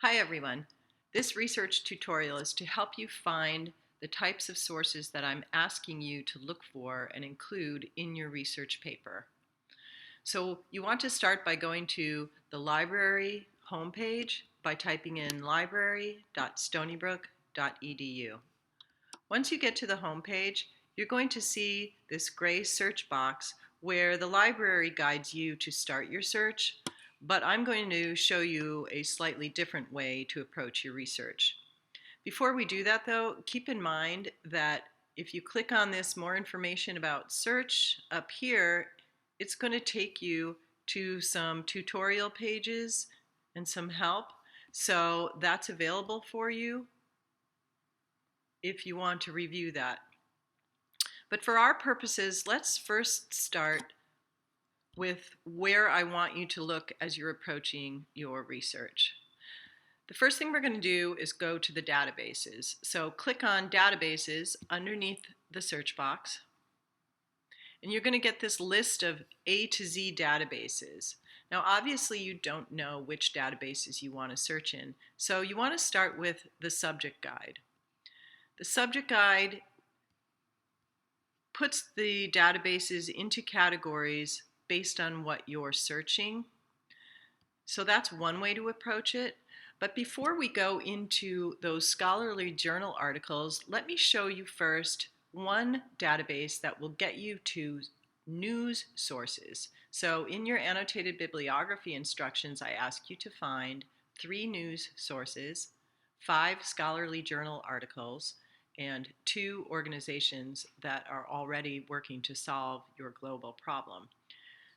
Hi everyone. This research tutorial is to help you find the types of sources that I'm asking you to look for and include in your research paper. So you want to start by going to the library homepage by typing in library.stonybrook.edu. Once you get to the homepage, you're going to see this gray search box where the library guides you to start your search, but I'm going to show you a slightly different way to approach your research. Before we do that though, keep in mind that if you click on this more information about search up here, it's going to take you to some tutorial pages and some help. So that's available for you if you want to review that. But for our purposes, let's first start with where I want you to look as you're approaching your research. The first thing we're going to do is go to the databases. So click on databases underneath the search box, and you're going to get this list of A to Z databases. Now obviously you don't know which databases you want to search in, so you want to start with the subject guide. The subject guide puts the databases into categories based on what you're searching. So that's one way to approach it. But before we go into those scholarly journal articles, let me show you first one database that will get you to news sources. So in your annotated bibliography instructions, I ask you to find 3 news sources, 5 scholarly journal articles, and 2 organizations that are already working to solve your global problem.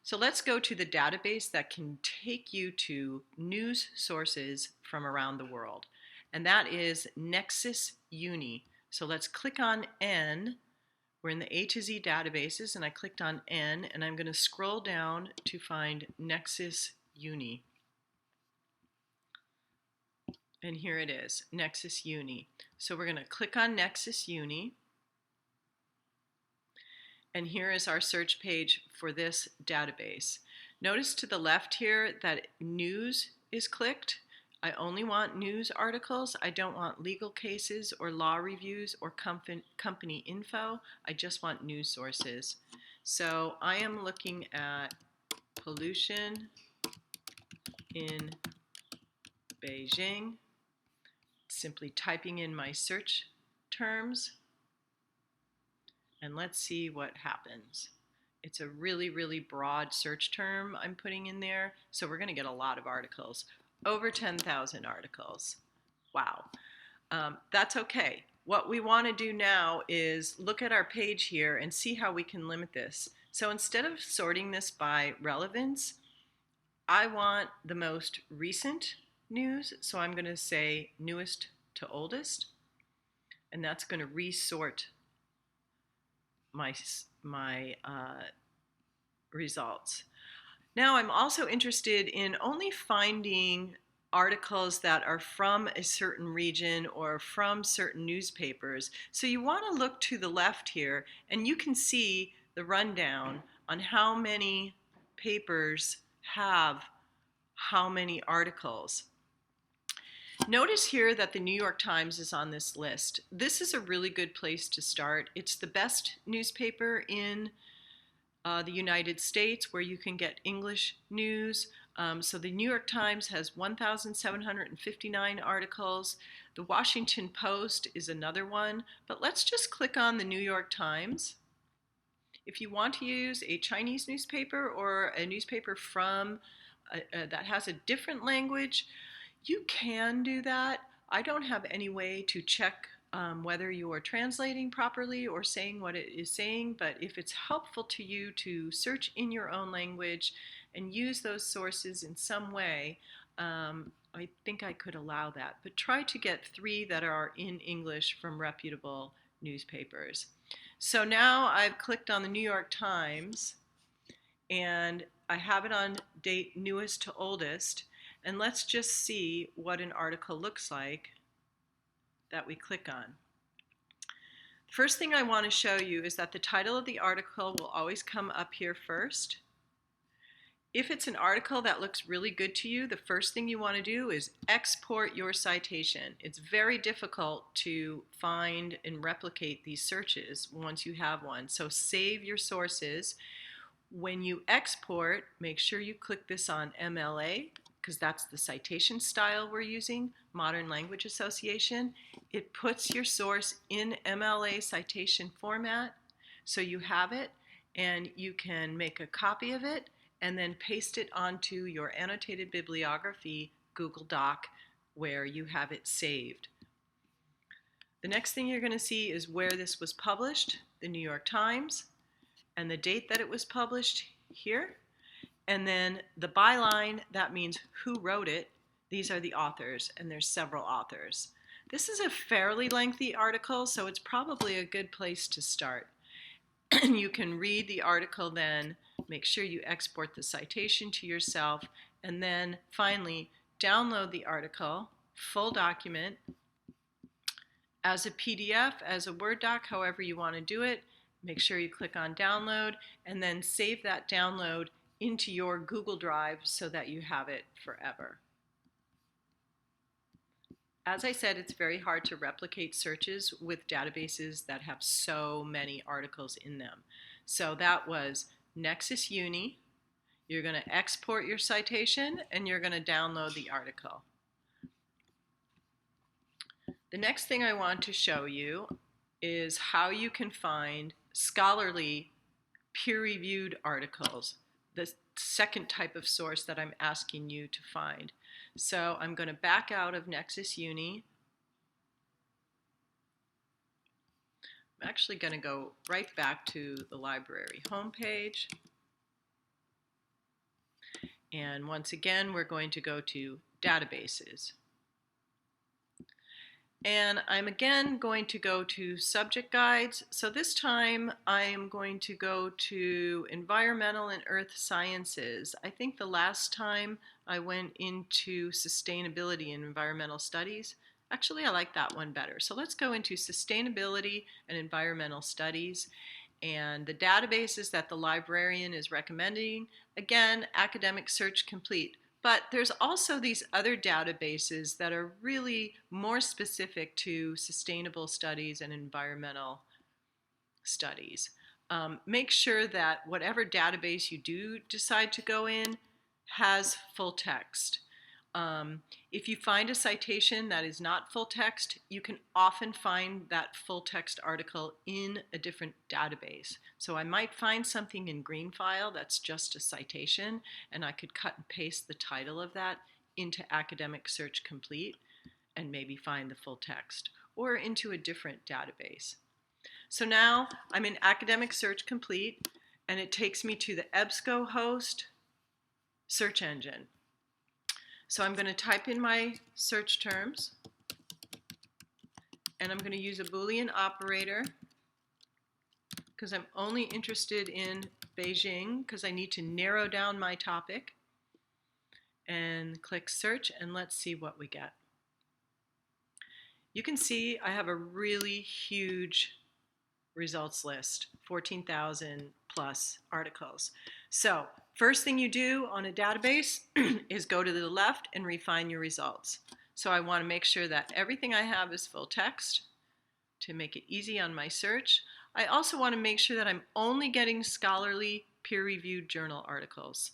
So let's go to the database that can take you to news sources from around the world, and that is Nexus Uni. So let's click on N. We're in the A to Z databases, and I clicked on N, and I'm going to scroll down to find Nexus Uni. And here it is, Nexus Uni. So we're going to click on Nexus Uni. And here is our search page for this database. Notice to the left here that news is clicked. I only want news articles. I don't want legal cases or law reviews or company info. I just want news sources. So I am looking at pollution in Beijing, simply typing in my search terms. And let's see what happens. It's a really, really broad search term I'm putting in there, so we're going to get a lot of articles. Over 10,000 articles. Wow. That's okay. What we want to do now is look at our page here and see how we can limit this. So instead of sorting this by relevance, I want the most recent news, so I'm going to say newest to oldest, and that's going to resort my results. Now I'm also interested in only finding articles that are from a certain region or from certain newspapers. So you want to look to the left here, and you can see the rundown on how many papers have how many articles. Notice here that the New York Times is on this list. This is a really good place to start. It's the best newspaper in the United States where you can get English news. So the New York Times has 1,759 articles. The Washington Post is another one, but let's just click on the New York Times. If you want to use a Chinese newspaper or a newspaper from that has a different language, you can do that. I don't have any way to check whether you are translating properly or saying what it is saying, but if it's helpful to you to search in your own language and use those sources in some way, I think I could allow that. But try to get 3 that are in English from reputable newspapers. So now I've clicked on the New York Times, and I have it on date newest to oldest. And let's just see what an article looks like that we click on. The first thing I want to show you is that the title of the article will always come up here first. If it's an article that looks really good to you, the first thing you want to do is export your citation. It's very difficult to find and replicate these searches once you have one. So save your sources. When you export, make sure you click this on MLA because that's the citation style we're using, Modern Language Association. It puts your source in MLA citation format so you have it and you can make a copy of it and then paste it onto your annotated bibliography Google Doc where you have it saved. The next thing you're going to see is where this was published, the New York Times, and the date that it was published here. And then the byline, that means who wrote it. These are the authors, and there's several authors. This is a fairly lengthy article, so it's probably a good place to start. You can read the article then, make sure you export the citation to yourself, and then finally download the article, full document, as a PDF, as a Word doc, however you want to do it. Make sure you click on download and then save that download into your Google Drive so that you have it forever. As I said, it's very hard to replicate searches with databases that have so many articles in them. So that was Nexus Uni. You're going to export your citation and you're going to download the article. The next thing I want to show you is how you can find scholarly peer-reviewed articles, the second type of source that I'm asking you to find. So I'm going to back out of Nexus Uni. I'm actually going to go right back to the library homepage. And once again, we're going to go to databases. And I'm again going to go to subject guides. So this time I'm going to go to environmental and earth sciences. I think the last time I went into sustainability and environmental studies. Actually, I like that one better. So let's go into sustainability and environmental studies. And the databases that the librarian is recommending, again, Academic Search Complete. But there's also these other databases that are really more specific to sustainable studies and environmental studies. Make sure that whatever database you do decide to go in has full text. If you find a citation that is not full text, you can often find that full text article in a different database. So I might find something in Greenfile that's just a citation, and I could cut and paste the title of that into Academic Search Complete and maybe find the full text, or into a different database. So now I'm in Academic Search Complete, and it takes me to the EBSCOhost search engine. So I'm going to type in my search terms, and I'm going to use a Boolean operator because I'm only interested in Beijing because I need to narrow down my topic. And click search, and let's see what we get. You can see I have a really huge results list, 14,000 plus articles. So first thing you do on a database is go to the left and refine your results. So I want to make sure that everything I have is full text to make it easy on my search. I also want to make sure that I'm only getting scholarly peer-reviewed journal articles.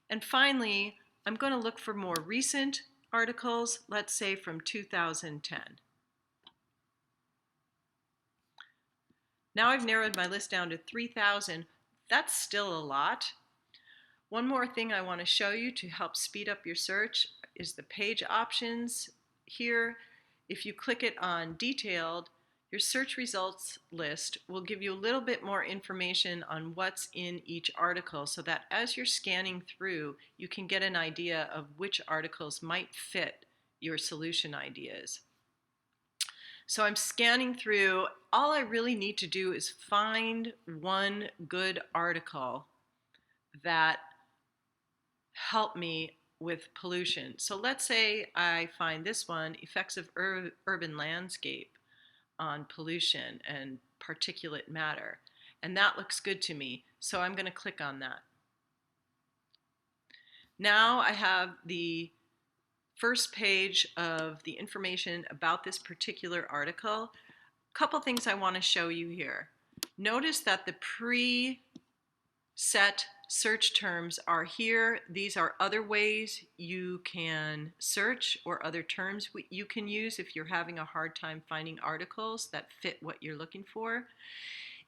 And finally, I'm going to look for more recent articles, let's say from 2010. Now I've narrowed my list down to 3,000. That's still a lot. One more thing I want to show you to help speed up your search is the page options. Here, if you click it on detailed, your search results list will give you a little bit more information on what's in each article so that as you're scanning through, you can get an idea of which articles might fit your solution ideas. So I'm scanning through. All I really need to do is find one good article that helped me with pollution. So let's say I find this one, Effects of Urban Landscape on Pollution and Particulate Matter. And that looks good to me. So I'm going to click on that. Now I have the first page of the information about this particular article. A couple things I want to show you here. Notice that the preset search terms are here. These are other ways you can search or other terms you can use if you're having a hard time finding articles that fit what you're looking for.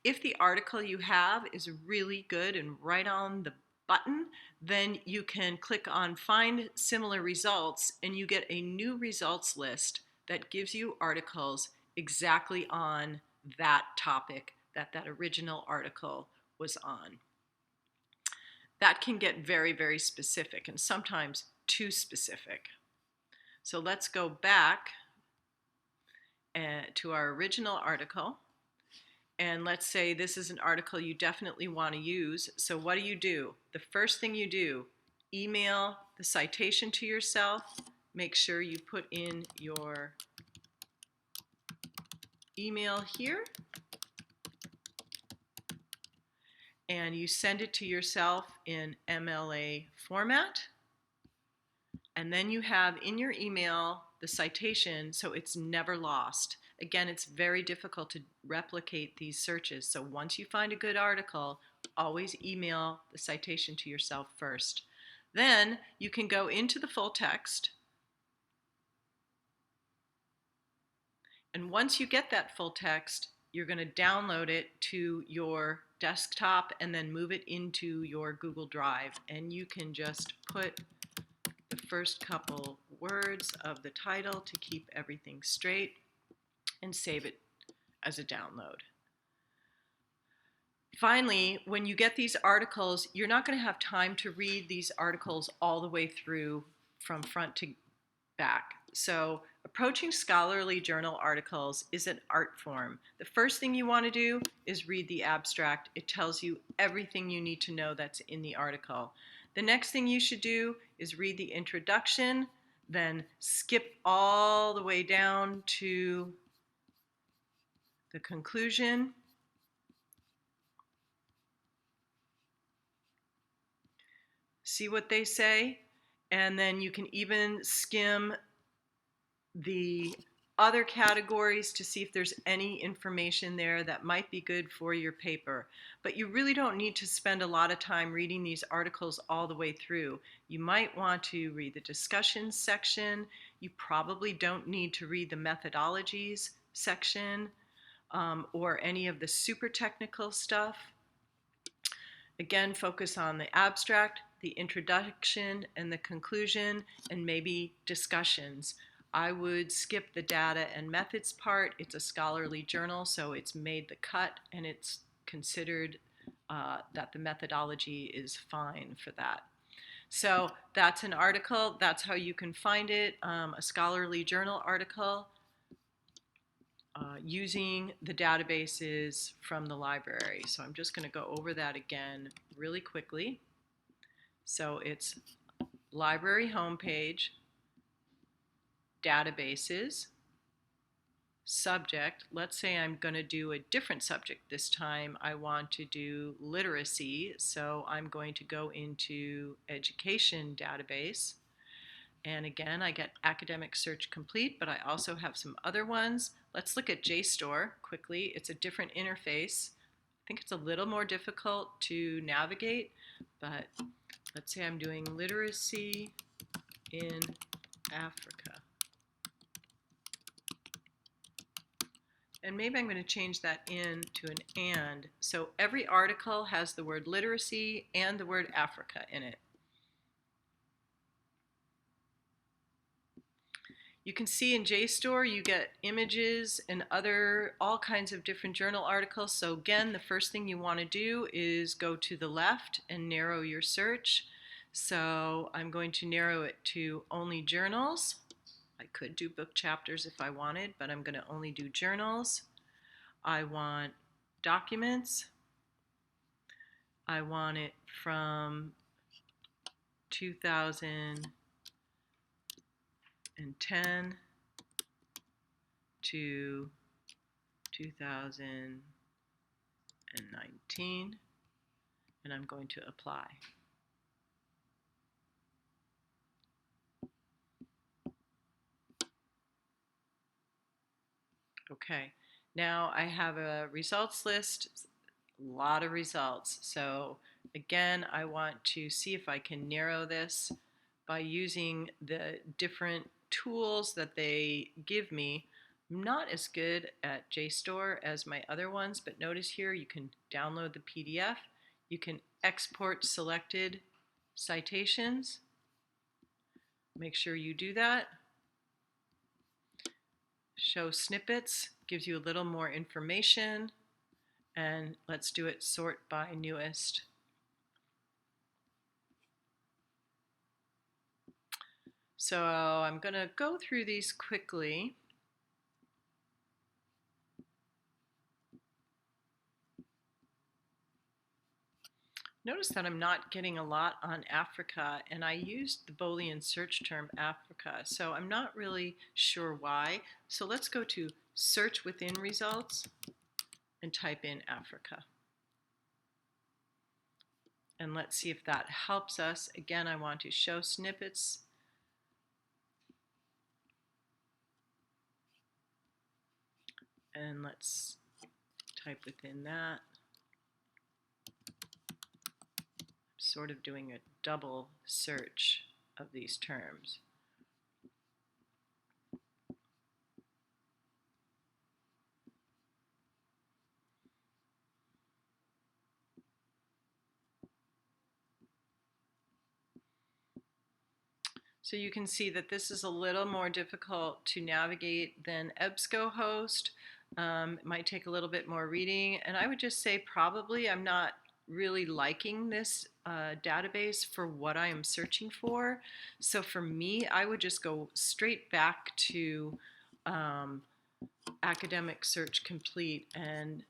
If the article you have is really good and right on the button, then you can click on Find Similar Results and you get a new results list that gives you articles exactly on that topic that that original article was on. That can get very, very specific and sometimes too specific. So let's go back to our original article. And let's say this is an article you definitely want to use. So what do? The first thing you do, email the citation to yourself. Make sure you put in your email here. And you send it to yourself in MLA format. And then you have in your email the citation so it's never lost. Again, it's very difficult to replicate these searches. So once you find a good article, always email the citation to yourself first. Then you can go into the full text. And once you get that full text, you're going to download it to your desktop and then move it into your Google Drive. And you can just put the first couple words of the title to keep everything straight and save it as a download. Finally, when you get these articles, you're not going to have time to read these articles all the way through from front to back. So approaching scholarly journal articles is an art form. The first thing you want to do is read the abstract. It tells you everything you need to know that's in the article. The next thing you should do is read the introduction, then skip all the way down to the conclusion. See what they say, and then you can even skim the other categories to see if there's any information there that might be good for your paper. But you really don't need to spend a lot of time reading these articles all the way through. You might want to read the discussion section. You probably don't need to read the methodologies section or any of the super technical stuff. Again, focus on the abstract, the introduction, and the conclusion, and maybe discussions. I would skip the data and methods part. It's a scholarly journal, so it's made the cut, and it's considered that the methodology is fine for that. So that's an article. That's how you can find it, a scholarly journal article using the databases from the library. So I'm just going to go over that again really quickly. So it's library homepage, databases, subject. Let's say I'm going to do a different subject this time. I want to do literacy, so I'm going to go into education database. And again, I get academic search complete, but I also have some other ones. Let's look at JSTOR quickly. It's a different interface. I think it's a little more difficult to navigate, but let's say I'm doing literacy in Africa. And maybe I'm going to change that in to an and. So every article has the word literacy and the word Africa in it. You can see in JSTOR you get images and all kinds of different journal articles. So again, the first thing you want to do is go to the left and narrow your search. So I'm going to narrow it to only journals. I could do book chapters if I wanted, but I'm going to only do journals. I want documents. I want it from 2010 to 2019, and I'm going to apply. Okay, now I have a results list, a lot of results. So again, I want to see if I can narrow this by using the different tools that they give me. I'm not as good at JSTOR as my other ones, but notice here you can download the PDF. You can export selected citations. Make sure you do that. Show snippets gives you a little more information. And let's do it sort by newest. So I'm going to go through these quickly. Notice that I'm not getting a lot on Africa, and I used the Boolean search term Africa, so I'm not really sure why. So let's go to search within results and type in Africa. And let's see if that helps us. Again, I want to show snippets. And let's type within that. Sort of doing a double search of these terms. So you can see that this is a little more difficult to navigate than EBSCOhost. It might take a little bit more reading, and I would just say probably I'm not really liking this database for what I am searching for. So for me, I would just go straight back to Academic Search Complete and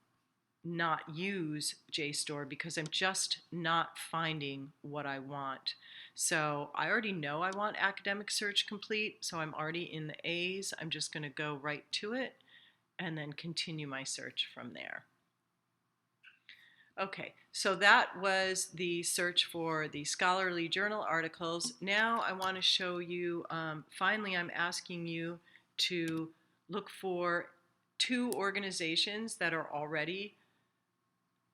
not use JSTOR because I'm just not finding what I want. So I already know I want Academic Search Complete, so I'm already in the A's. I'm just going to go right to it and then continue my search from there. Okay, so that was the search for the scholarly journal articles. Now I want to show you, finally I'm asking you to look for 2 organizations that are already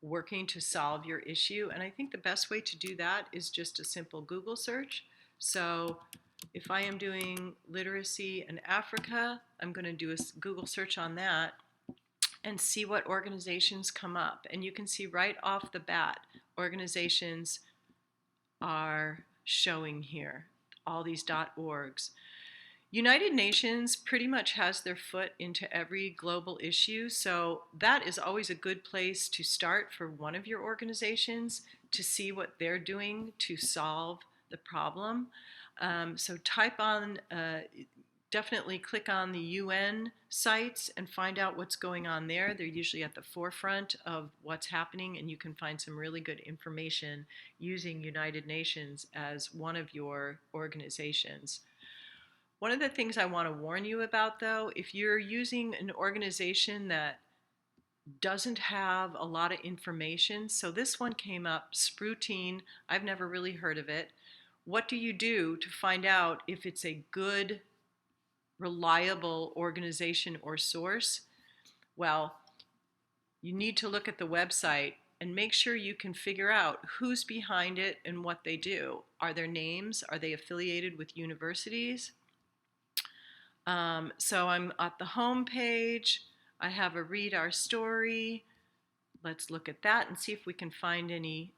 working to solve your issue. And I think the best way to do that is just a simple Google search. So if I am doing literacy in Africa, I'm going to do a Google search on that and see what organizations come up. And you can see right off the bat, organizations are showing here, all these .orgs. United Nations pretty much has their foot into every global issue, so that is always a good place to start for one of your organizations to see what they're doing to solve the problem. So type on, definitely click on the UN sites and find out what's going on there. They're usually at the forefront of what's happening, and you can find some really good information using United Nations as one of your organizations. One of the things I want to warn you about, though, if you're using an organization that doesn't have a lot of information, so this one came up, Spruteen, I've never really heard of it. What do you do to find out if it's a good, reliable organization or source? Well, you need to look at the website and make sure you can figure out who's behind it and what they do. Are there names? Are they affiliated with universities? So I'm at the home page. I have a read our story. Let's look at that and see if we can find any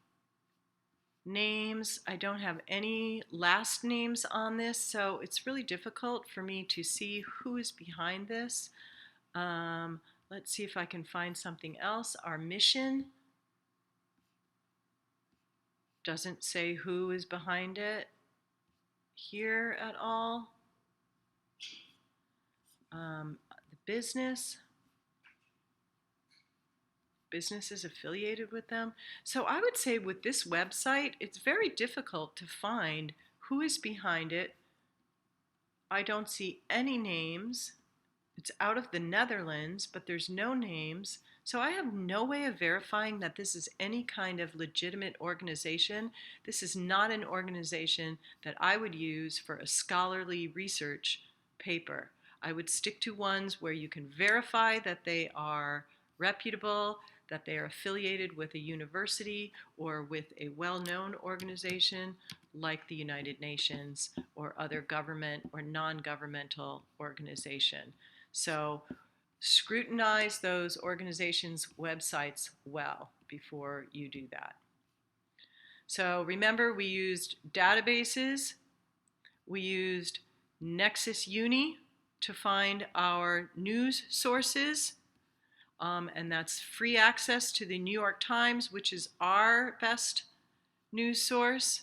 names. I don't have any last names on this, so it's really difficult for me to see who is behind this. Let's see if I can find something else. Our mission doesn't say who is behind it here at all. The businesses affiliated with them. So I would say with this website, it's very difficult to find who is behind it. I don't see any names. It's out of the Netherlands, but there's no names. So I have no way of verifying that this is any kind of legitimate organization. This is not an organization that I would use for a scholarly research paper. I would stick to ones where you can verify that they are reputable, that they are affiliated with a university or with a well-known organization like the United Nations or other government or non-governmental organization. So scrutinize those organizations' websites well before you do that. So remember, we used databases, we used Nexus Uni to find our news sources, and that's free access to the New York Times, which is our best news source,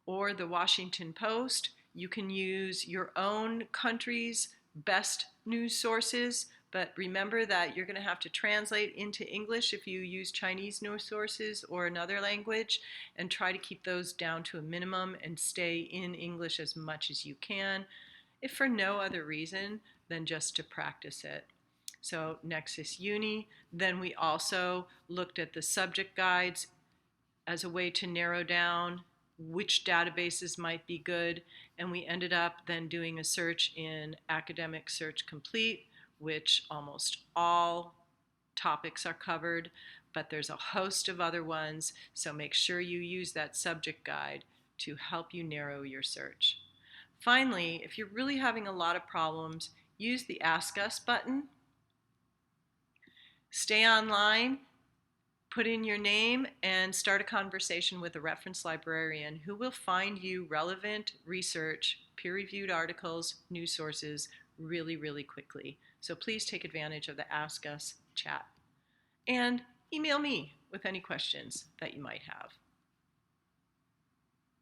or the Washington Post. You can use your own country's best news sources, but remember that you're going to have to translate into English if you use Chinese news sources or another language, and try to keep those down to a minimum and stay in English as much as you can, if for no other reason than just to practice it. So Nexus Uni. Then we also looked at the subject guides as a way to narrow down which databases might be good, and we ended up then doing a search in Academic Search Complete, which almost all topics are covered, but there's a host of other ones, so make sure you use that subject guide to help you narrow your search. Finally, if you're really having a lot of problems, use the Ask Us button. Stay online, put in your name, and start a conversation with a reference librarian who will find you relevant research, peer-reviewed articles, news sources really, really quickly. So please take advantage of the Ask Us chat. And email me with any questions that you might have.